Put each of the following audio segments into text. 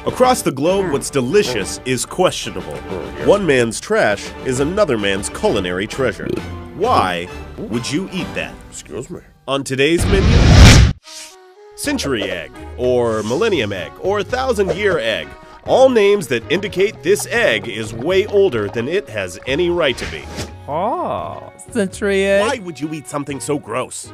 Across the globe, what's delicious is questionable. One man's trash is another man's culinary treasure. Why would you eat that? Excuse me. On today's menu, century egg, or millennium egg, or 1,000-year egg. All names that indicate this egg is way older than it has any right to be. Oh, century egg. Why would you eat something so gross?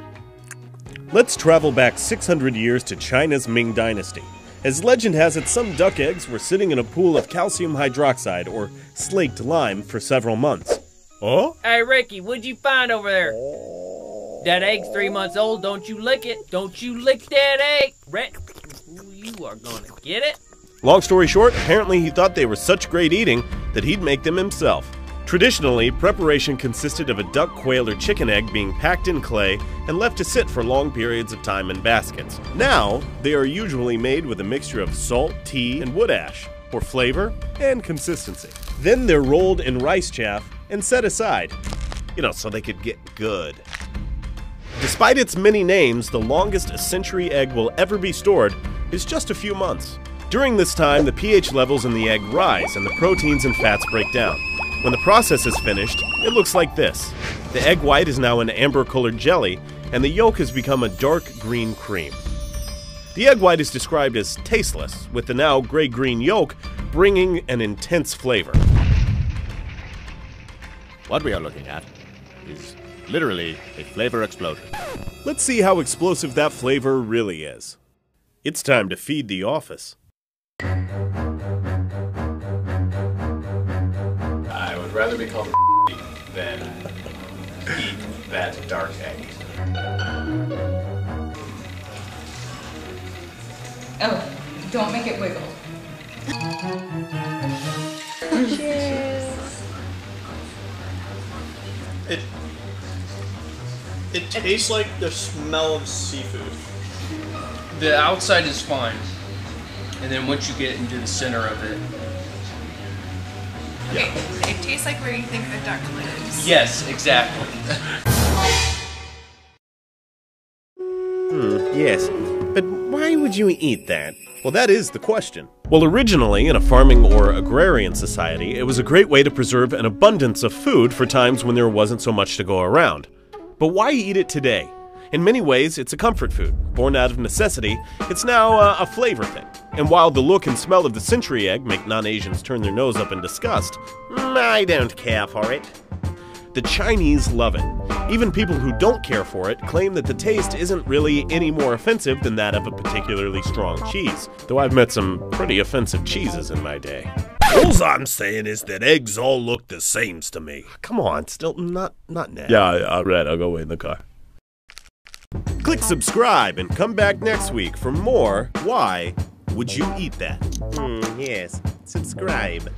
Let's travel back 600 years to China's Ming Dynasty. As legend has it, some duck eggs were sitting in a pool of calcium hydroxide, or slaked lime, for several months. Oh? Hey, Ricky, what'd you find over there? That egg's 3 months old. Don't you lick it. Don't you lick that egg. Rick, you are gonna get it. Long story short, apparently he thought they were such great eating that he'd make them himself. Traditionally, preparation consisted of a duck, quail, or chicken egg being packed in clay and left to sit for long periods of time in baskets. Now, they are usually made with a mixture of salt, tea, and wood ash for flavor and consistency. Then they're rolled in rice chaff and set aside, so they could get good. Despite its many names, the longest a century egg will ever be stored is just a few months. During this time, the pH levels in the egg rise and the proteins and fats break down. When the process is finished, it looks like this. The egg white is now an amber-colored jelly, and the yolk has become a dark green cream. The egg white is described as tasteless, with the now gray-green yolk bringing an intense flavor. What we are looking at is literally a flavor explosion. Let's see how explosive that flavor really is. It's time to feed the office. I would rather be called than eat that dark egg. Oh, don't make it wiggle. Cheers. It tastes like the smell of seafood. The outside is fine, and then once you get into the center of it, It tastes like where you think the duck lives. yes, exactly. Yes, but why would you eat that? Well, that is the question. Well, originally, in a farming or agrarian society, it was a great way to preserve an abundance of food for times when there wasn't so much to go around. But why eat it today? In many ways, it's a comfort food. Born out of necessity, it's now a flavor thing. And while the look and smell of the century egg make non-Asians turn their nose up in disgust, I don't care for it. The Chinese love it. Even people who don't care for it claim that the taste isn't really any more offensive than that of a particularly strong cheese, though I've met some pretty offensive cheeses in my day. All I'm saying is that eggs all look the same to me. Come on, still not now. Yeah, all right, I'll go wait in the car. Click subscribe and come back next week for more Why Would You Eat That? Yes, subscribe.